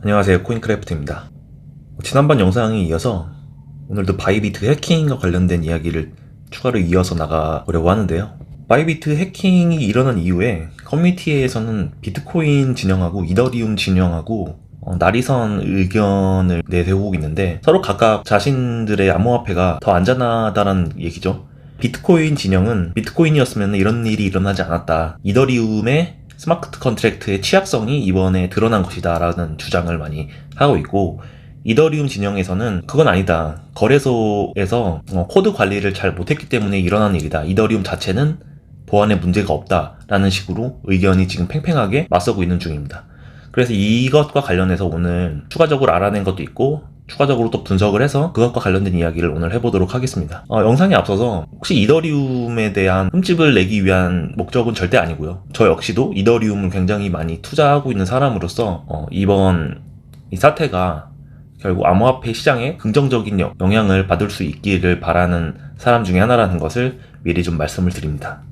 안녕하세요, 코인크래프트입니다. 지난번 영상에 이어서 오늘도 바이비트 해킹과 관련된 이야기를 추가로 이어서 나가보려고 하는데요. 바이비트 해킹이 일어난 이후에 커뮤니티에서는 비트코인 진영하고 이더리움 진영하고 나리선 의견을 내세우고 있는데, 서로 각각 자신들의 암호화폐가 더 안전하다는 얘기죠. 비트코인 진영은 비트코인이었으면 이런 일이 일어나지 않았다, 이더리움의 스마트 컨트랙트의 취약성이 이번에 드러난 것이다 라는 주장을 많이 하고 있고, 이더리움 진영에서는 그건 아니다, 거래소에서 코드 관리를 잘 못했기 때문에 일어난 일이다, 이더리움 자체는 보안에 문제가 없다 라는 식으로 의견이 지금 팽팽하게 맞서고 있는 중입니다. 그래서 이것과 관련해서 오늘 추가적으로 알아낸 것도 있고, 추가적으로 또 분석을 해서 그것과 관련된 이야기를 오늘 해보도록 하겠습니다. 영상에 앞서서 혹시 이더리움에 대한 흠집을 내기 위한 목적은 절대 아니고요. 저 역시도 이더리움을 굉장히 많이 투자하고 있는 사람으로서 이번 이 사태가 결국 암호화폐 시장에 긍정적인 영향을 받을 수 있기를 바라는 사람 중에 하나라는 것을 미리 좀 말씀을 드립니다.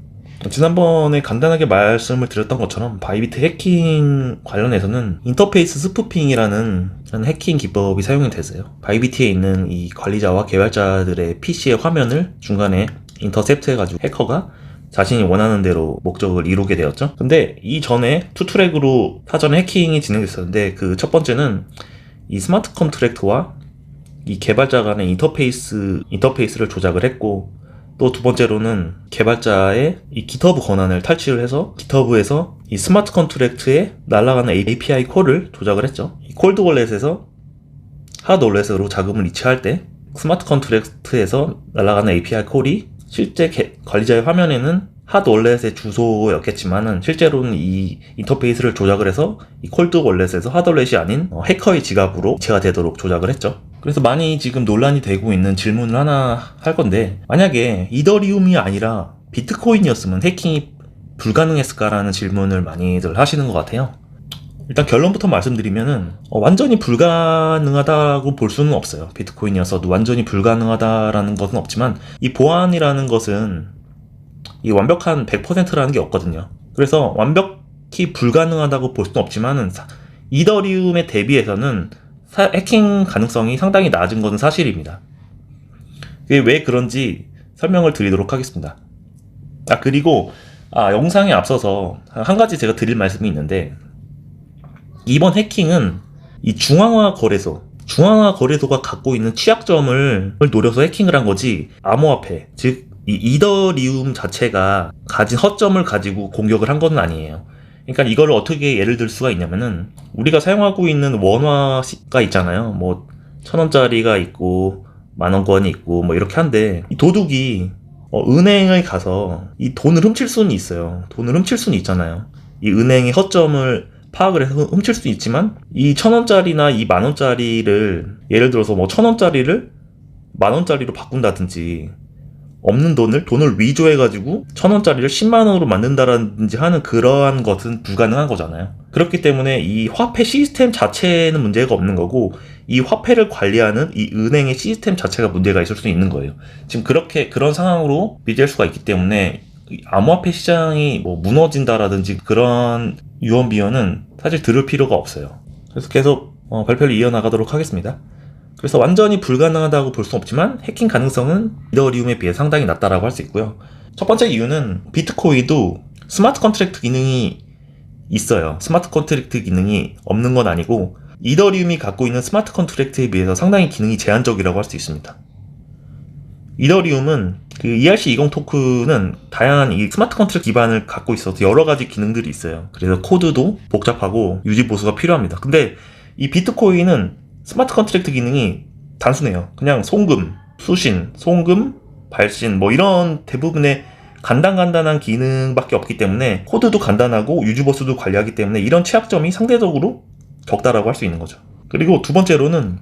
지난번에 간단하게 말씀을 드렸던 것처럼 바이비트 해킹 관련해서는 인터페이스 스푸핑이라는 해킹 기법이 사용이 됐어요. 바이비트에 있는 이 관리자와 개발자들의 PC의 화면을 중간에 인터셉트해가지고 해커가 자신이 원하는 대로 목적을 이루게 되었죠. 근데 이전에 투트랙으로 사전에 해킹이 진행됐었는데, 그 첫 번째는 이 스마트 컨트랙트와 이 개발자 간의 인터페이스를 조작을 했고, 또 두 번째로는 개발자의 이 GitHub 권한을 탈취를 해서 GitHub에서 이 스마트 컨트랙트에 날아가는 API 콜을 조작을 했죠. 이 콜드 월렛에서 핫 월렛으로 자금을 이체할 때 스마트 컨트랙트에서 날아가는 API 콜이 실제 관리자의 화면에는 핫 월렛의 주소였겠지만은 실제로는 이 인터페이스를 조작을 해서 이 콜드 월렛에서 핫 월렛이 아닌 해커의 지갑으로 이체가 되도록 조작을 했죠. 그래서 많이 지금 논란이 되고 있는 질문을 하나 할 건데, 만약에 이더리움이 아니라 비트코인이었으면 해킹이 불가능했을까라는 질문을 많이들 하시는 것 같아요. 일단 결론부터 말씀드리면은 완전히 불가능하다고 볼 수는 없어요. 비트코인이었어도 완전히 불가능하다라는 것은 없지만, 이 보안이라는 것은 이 완벽한 100%라는 게 없거든요. 그래서 완벽히 불가능하다고 볼 수는 없지만은 이더리움에 대비해서는 해킹 가능성이 상당히 낮은 것은 사실입니다. 그게 왜 그런지 설명을 드리도록 하겠습니다. 그리고 영상에 앞서서 한 가지 제가 드릴 말씀이 있는데, 이번 해킹은 이 중앙화 거래소가 갖고 있는 취약점을 노려서 해킹을 한 거지, 암호화폐, 즉 이 이더리움 자체가 가진 허점을 가지고 공격을 한 건 아니에요. 그러니까 이걸 어떻게 예를 들 수가 있냐면은, 우리가 사용하고 있는 원화가 있잖아요. 뭐 1,000원짜리가 있고 10,000원권이 있고 뭐 이렇게 한데, 이 도둑이 은행에 가서 이 돈을 훔칠 수는 있어요. 돈을 훔칠 수는 있잖아요. 이 은행의 허점을 파악을 해서 훔칠 수 있지만, 이 1,000원짜리나 이 10,000원짜리를 예를 들어서 뭐 1,000원짜리를 10,000원짜리로 바꾼다든지, 없는 돈을 위조해가지고 1,000원짜리를 10만원으로 만든다든지 하는 그러한 것은 불가능한 거잖아요. 그렇기 때문에 이 화폐 시스템 자체는 문제가 없는 거고, 이 화폐를 관리하는 이 은행의 시스템 자체가 문제가 있을 수 있는 거예요. 지금 그런 상황으로 비교할 수가 있기 때문에 암호화폐 시장이 뭐 무너진다라든지 그런 유언비어는 사실 들을 필요가 없어요. 그래서 계속 발표를 이어나가도록 하겠습니다. 그래서 완전히 불가능하다고 볼 수는 없지만 해킹 가능성은 이더리움에 비해 상당히 낮다라고 할 수 있고요. 첫 번째 이유는 비트코인도 스마트 컨트랙트 기능이 있어요. 스마트 컨트랙트 기능이 없는 건 아니고, 이더리움이 갖고 있는 스마트 컨트랙트에 비해서 상당히 기능이 제한적이라고 할 수 있습니다. 이더리움은 그 ERC20 토큰은 다양한 이 스마트 컨트랙트 기반을 갖고 있어서 여러 가지 기능들이 있어요. 그래서 코드도 복잡하고 유지 보수가 필요합니다. 근데 이 비트코인은 스마트 컨트랙트 기능이 단순해요. 그냥 송금, 수신, 발신 뭐 이런 대부분의 간단한 기능밖에 없기 때문에, 코드도 간단하고 유지보수도 관리하기 때문에 이런 취약점이 상대적으로 적다라고 할 수 있는 거죠. 그리고 두 번째로는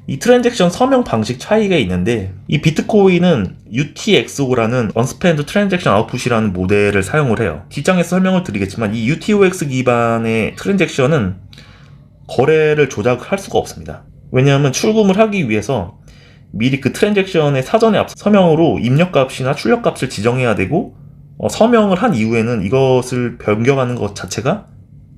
이 트랜잭션 서명 방식 차이가 있는데, 이 비트코인은 UTXO라는 Unspent Transaction Output이라는 모델을 사용을 해요. 뒷장에서 설명을 드리겠지만, 이 UTOX 기반의 트랜잭션은 거래를 조작할 수가 없습니다. 왜냐하면 출금을 하기 위해서 미리 그 트랜잭션의 사전에 앞서 서명으로 입력값이나 출력값을 지정해야 되고, 서명을 한 이후에는 이것을 변경하는 것 자체가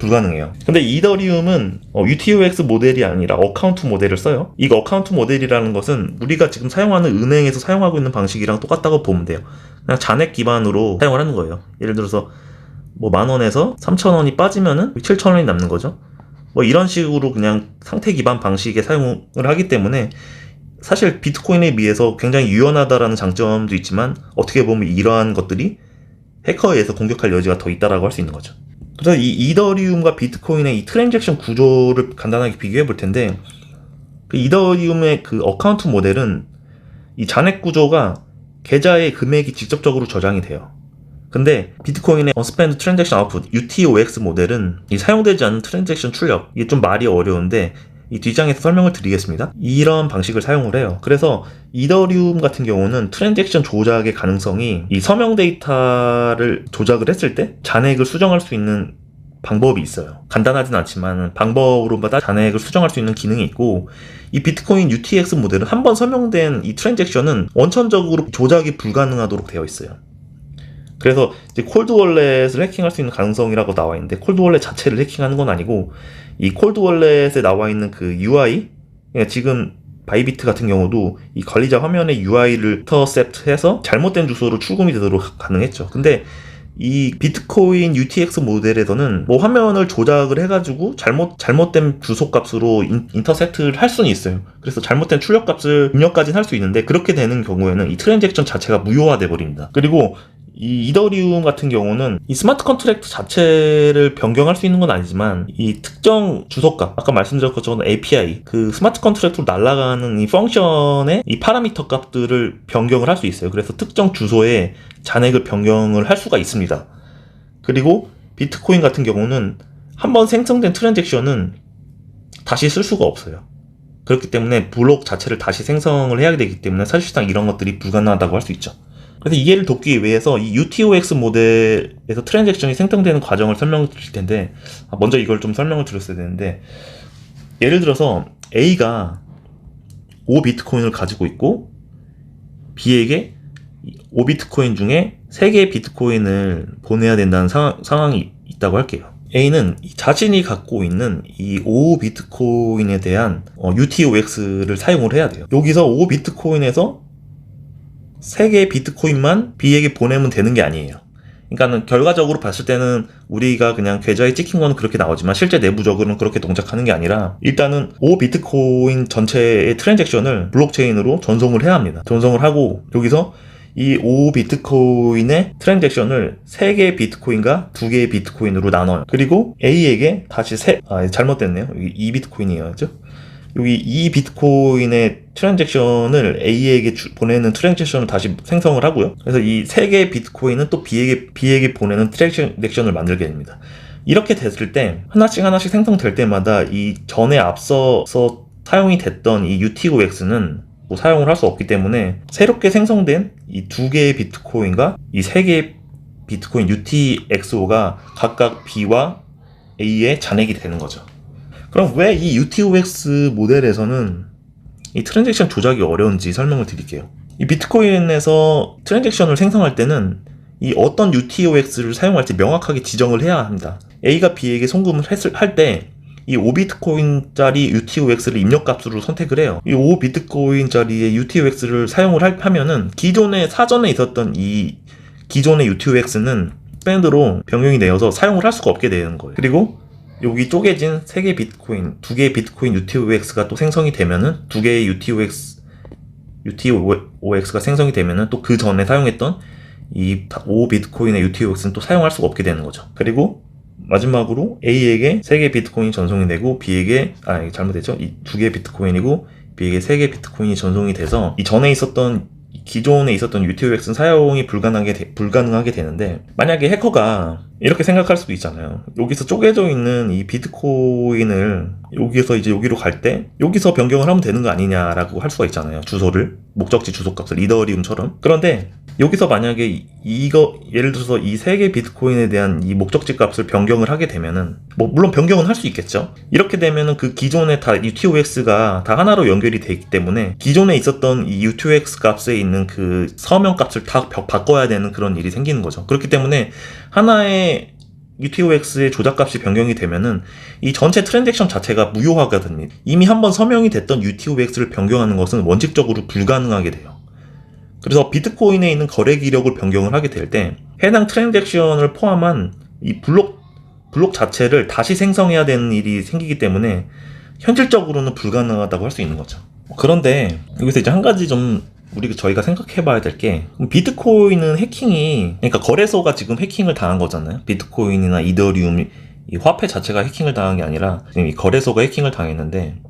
불가능해요. 근데 이더리움은 UTOX 모델이 아니라 어카운트 모델을 써요. 이 어카운트 모델이라는 것은 우리가 지금 사용하는 은행에서 사용하고 있는 방식이랑 똑같다고 보면 돼요. 그냥 잔액 기반으로 사용을 하는 거예요. 예를 들어서 뭐 10,000원에서 3,000원이 빠지면은 7,000원이 남는 거죠. 뭐 이런 식으로 그냥 상태 기반 방식의 사용을 하기 때문에 사실 비트코인에 비해서 굉장히 유연하다라는 장점도 있지만 어떻게 보면 이러한 것들이 해커에 의해서 공격할 여지가 더 있다라고 할 수 있는 거죠. 그래서 이 이더리움과 비트코인의 이 트랜잭션 구조를 간단하게 비교해 볼 텐데, 그 이더리움의 그 어카운트 모델은 이 잔액 구조가 계좌의 금액이 직접적으로 저장이 돼요. 근데 비트코인의 Unspent Transaction Output UTOX 모델은 이 사용되지 않는 트랜잭션 출력, 이게 좀 말이 어려운데 이 뒷장에서 설명을 드리겠습니다. 이런 방식을 사용을 해요. 그래서 이더리움 같은 경우는 트랜잭션 조작의 가능성이 이 서명 데이터를 조작을 했을 때 잔액을 수정할 수 있는 방법이 있어요. 간단하진 않지만 방법으로마다 잔액을 수정할 수 있는 기능이 있고, 이 비트코인 UTX 모델은 한번 서명된 이 트랜잭션은 원천적으로 조작이 불가능하도록 되어 있어요. 그래서 이제 콜드월렛을 해킹할 수 있는 가능성이라고 나와 있는데, 콜드월렛 자체를 해킹하는 건 아니고 이 콜드월렛에 나와 있는 그 UI, 그러니까 지금 바이비트 같은 경우도 이 관리자 화면에 UI를 인터셉트해서 잘못된 주소로 출금이 되도록 가능했죠. 근데 이 비트코인 UTX 모델에서는 뭐 화면을 조작을 해가지고 잘못된 주소 값으로 인터셉트를 할 수는 있어요. 그래서 잘못된 출력 값을 입력까지는 할 수 있는데, 그렇게 되는 경우에는 이 트랜잭션 자체가 무효화돼 버립니다. 그리고 이 이더리움 같은 경우는 이 스마트 컨트랙트 자체를 변경할 수 있는 건 아니지만 이 특정 주소값, 아까 말씀드렸던 것처럼 API, 그 스마트 컨트랙트로 날아가는 이 펑션의 이 파라미터 값들을 변경을 할 수 있어요. 그래서 특정 주소에 잔액을 변경을 할 수가 있습니다. 그리고 비트코인 같은 경우는 한번 생성된 트랜잭션은 다시 쓸 수가 없어요. 그렇기 때문에 블록 자체를 다시 생성을 해야 되기 때문에 사실상 이런 것들이 불가능하다고 할 수 있죠. 그래서 이해를 돕기 위해서 이 UTOX 모델에서 트랜잭션이 생성되는 과정을 설명을 드릴 텐데, 먼저 이걸 좀 설명을 드렸어야 되는데, 예를 들어서 A가 5비트코인을 가지고 있고 B에게 5비트코인 중에 3개의 비트코인을 보내야 된다는 상황이 있다고 할게요. A는 자신이 갖고 있는 이 5비트코인에 대한 UTOX를 사용을 해야 돼요. 여기서 5비트코인에서 3개의 비트코인만 B에게 보내면 되는 게 아니에요. 그러니까는 결과적으로 봤을 때는 우리가 그냥 계좌에 찍힌 건 그렇게 나오지만 실제 내부적으로는 그렇게 동작하는 게 아니라, 일단은 5비트코인 전체의 트랜잭션을 블록체인으로 전송을 해야 합니다. 전송을 하고 여기서 이 5비트코인의 트랜잭션을 3개의 비트코인과 2개의 비트코인으로 나눠요. 그리고 A에게 다시 잘못됐네요. 여기 2비트코인이었죠. 여기 이 비트코인의 트랜잭션을 A에게 보내는 트랜잭션을 다시 생성을 하고요. 그래서 이 3개의 비트코인은 또 B에게 보내는 트랜잭션을 만들게 됩니다. 이렇게 됐을 때 하나씩 생성될 때마다 이 전에 앞서서 사용이 됐던 이 UTOX는 뭐 사용을 할 수 없기 때문에 새롭게 생성된 이 2개의 비트코인과 이 3개의 비트코인 UTXO가 각각 B와 A의 잔액이 되는 거죠. 그럼 왜 이 UTOX 모델에서는 이 트랜잭션 조작이 어려운지 설명을 드릴게요. 이 비트코인에서 트랜잭션을 생성할 때는 이 어떤 UTOX를 사용할지 명확하게 지정을 해야 합니다. A가 B에게 송금을 할 때 이 5비트코인짜리 UTOX를 입력값으로 선택을 해요. 이 5비트코인짜리의 UTOX를 사용을 하면은 사전에 있었던 이 기존의 UTOX는 스밴드로 변경이 되어서 사용을 할 수가 없게 되는 거예요. 그리고 여기 쪼개진 3개의 비트코인, 2개의 비트코인 UTOX가 또 생성이 되면은 2개의 UTOX가 생성이 되면은 또 그 전에 사용했던 이 5비트코인의 UTOX는 또 사용할 수가 없게 되는 거죠. 그리고 마지막으로 A에게 3개의 비트코인이 전송이 되고 B에게 잘못됐죠. 이 2개의 비트코인이고 B에게 3개의 비트코인이 전송이 돼서 이 전에 있었던 기존에 있었던 UTOX는 사용이 불가능하게 되는데, 만약에 해커가 이렇게 생각할 수도 있잖아요. 여기서 쪼개져 있는 이 비트코인을 여기서 이제 여기로 갈 때 여기서 변경을 하면 되는 거 아니냐라고 할 수가 있잖아요. 주소를, 목적지 주소값을 이더리움처럼. 그런데 여기서 만약에 예를 들어서 이 3개 비트코인에 대한 이 목적지 값을 변경을 하게 되면은, 뭐 물론 변경은 할 수 있겠죠. 이렇게 되면은 그 기존에 다 UTOX가 다 하나로 연결이 되기 때문에 기존에 있었던 이 UTOX 값에 있는 그 서명 값을 다 바꿔야 되는 그런 일이 생기는 거죠. 그렇기 때문에 하나의 UTOX의 조작값이 변경이 되면은 이 전체 트랜잭션 자체가 무효화가 됩니다. 이미 한번 서명이 됐던 UTOX를 변경하는 것은 원칙적으로 불가능하게 돼요. 그래서 비트코인에 있는 거래 기록을 변경을 하게 될 때 해당 트랜잭션을 포함한 이 블록 자체를 다시 생성해야 되는 일이 생기기 때문에 현실적으로는 불가능하다고 할 수 있는 거죠. 그런데 여기서 이제 한 가지 좀 저희가 생각해 봐야 될 게, 비트코인은 그러니까 거래소가 지금 해킹을 당한 거잖아요. 비트코인이나 이더리움, 이 화폐 자체가 해킹을 당한 게 아니라 지금 이 거래소가 해킹을 당했는데,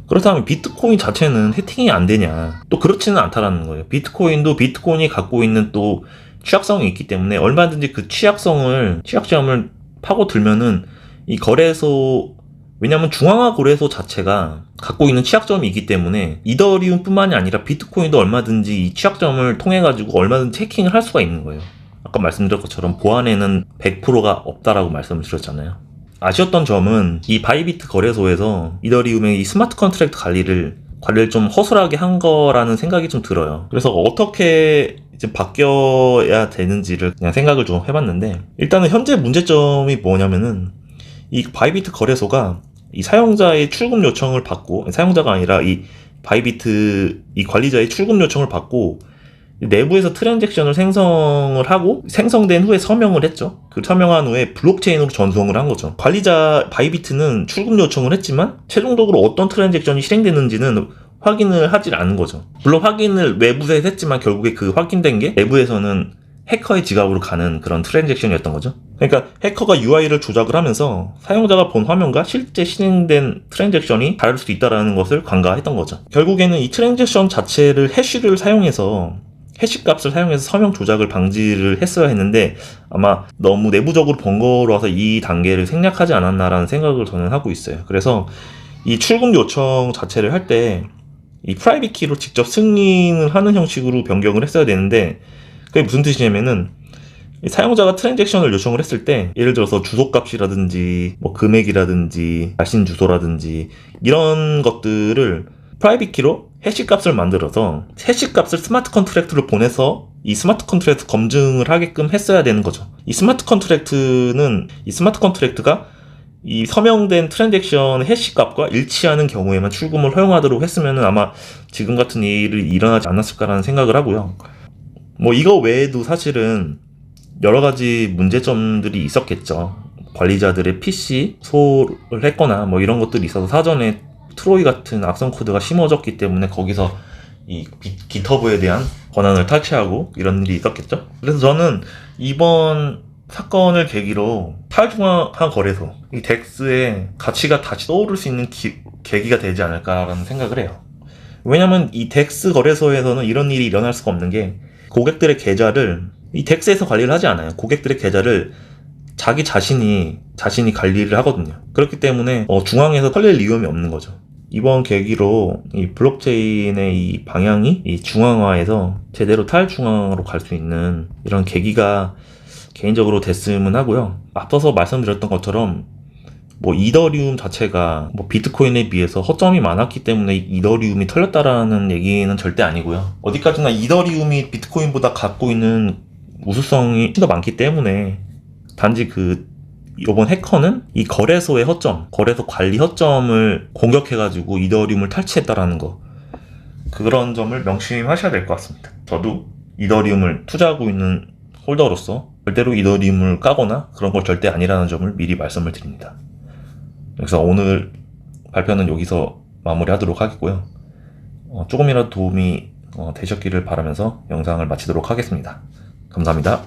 그렇다면 비트코인 자체는 해킹이 안 되냐? 또 그렇지는 않다라는 거예요. 비트코인이 갖고 있는 또 취약성이 있기 때문에 얼마든지 그 취약점을 파고들면은 이 거래소, 왜냐면 중앙화 거래소 자체가 갖고 있는 취약점이 있기 때문에 이더리움 뿐만이 아니라 비트코인도 얼마든지 이 취약점을 통해 가지고 얼마든지 해킹을 할 수가 있는 거예요. 아까 말씀드린 것처럼 보안에는 100%가 없다라고 말씀을 드렸잖아요. 아쉬웠던 점은 이 바이비트 거래소에서 이더리움의 이 스마트 컨트랙트 관리를 좀 허술하게 한 거라는 생각이 좀 들어요. 그래서 어떻게 이제 바뀌어야 되는지를 그냥 생각을 좀 해봤는데, 일단은 현재 문제점이 뭐냐면은 이 바이비트 거래소가 이 사용자의 출금 요청을 받고, 사용자가 아니라 이 바이비트 이 관리자의 출금 요청을 받고 내부에서 트랜잭션을 생성을 하고 생성된 후에 서명을 했죠. 그 서명한 후에 블록체인으로 전송을 한 거죠. 관리자 바이비트는 출금 요청을 했지만 최종적으로 어떤 트랜잭션이 실행되는지는 확인을 하질 않은 거죠. 물론 확인을 외부에서 했지만 결국에 그 확인된 게 내부에서는 해커의 지갑으로 가는 그런 트랜잭션이었던 거죠. 그러니까 해커가 UI를 조작을 하면서 사용자가 본 화면과 실제 실행된 트랜잭션이 다를 수도 있다는 것을 간과했던 거죠. 결국에는 이 트랜잭션 자체를 해시값을 사용해서 서명 조작을 방지를 했어야 했는데 아마 너무 내부적으로 번거로워서 이 단계를 생략하지 않았나라는 생각을 저는 하고 있어요. 그래서 이 출금 요청 자체를 할 때 이 프라이빗 키로 직접 승인을 하는 형식으로 변경을 했어야 되는데, 그게 무슨 뜻이냐면은 사용자가 트랜잭션을 요청을 했을 때 예를 들어서 주소값이라든지 뭐 금액이라든지 발신 주소라든지 이런 것들을 프라이빗 키로 해시값을 만들어서 해시값을 스마트 컨트랙트로 보내서 이 스마트 컨트랙트 검증을 하게끔 했어야 되는 거죠. 이 스마트 컨트랙트가 이 서명된 트랜잭션 해시값과 일치하는 경우에만 출금을 허용하도록 했으면 아마 지금 같은 일이 일어나지 않았을까라는 생각을 하고요. 뭐 이거 외에도 사실은 여러 가지 문제점들이 있었겠죠. 관리자들의 PC 소를 했거나 뭐 이런 것들이 있어서 사전에 트로이 같은 악성 코드가 심어졌기 때문에 거기서 이 깃허브에 대한 권한을 탈취하고 이런 일이 있었겠죠. 그래서 저는 이번 사건을 계기로 탈중앙화 거래소, 이 덱스의 가치가 다시 떠오를 수 있는 계기가 되지 않을까라는 생각을 해요. 왜냐면 이 덱스 거래소에서는 이런 일이 일어날 수가 없는 게, 고객들의 계좌를 이 덱스에서 관리를 하지 않아요. 고객들의 계좌를 자신이 관리를 하거든요. 그렇기 때문에 중앙에서 털릴 위험이 없는 거죠. 이번 계기로 이 블록체인의 이 방향이 이 중앙화에서 제대로 탈중앙으로 갈 수 있는 이런 계기가 개인적으로 됐으면 하고요. 앞서서 말씀드렸던 것처럼 뭐 이더리움 자체가 뭐 비트코인에 비해서 허점이 많았기 때문에 이더리움이 털렸다라는 얘기는 절대 아니고요. 어디까지나 이더리움이 비트코인보다 갖고 있는 우수성이 훨씬 더 많기 때문에, 단지 이번 해커는 이 거래소의 거래소 관리 허점을 공격해가지고 이더리움을 탈취했다라는 거, 그런 점을 명심하셔야 될 것 같습니다. 저도 이더리움을 투자하고 있는 홀더로서 절대로 이더리움을 까거나 그런 걸 절대 아니라는 점을 미리 말씀을 드립니다. 그래서 오늘 발표는 여기서 마무리하도록 하겠고요. 조금이라도 도움이 되셨기를 바라면서 영상을 마치도록 하겠습니다. 감사합니다.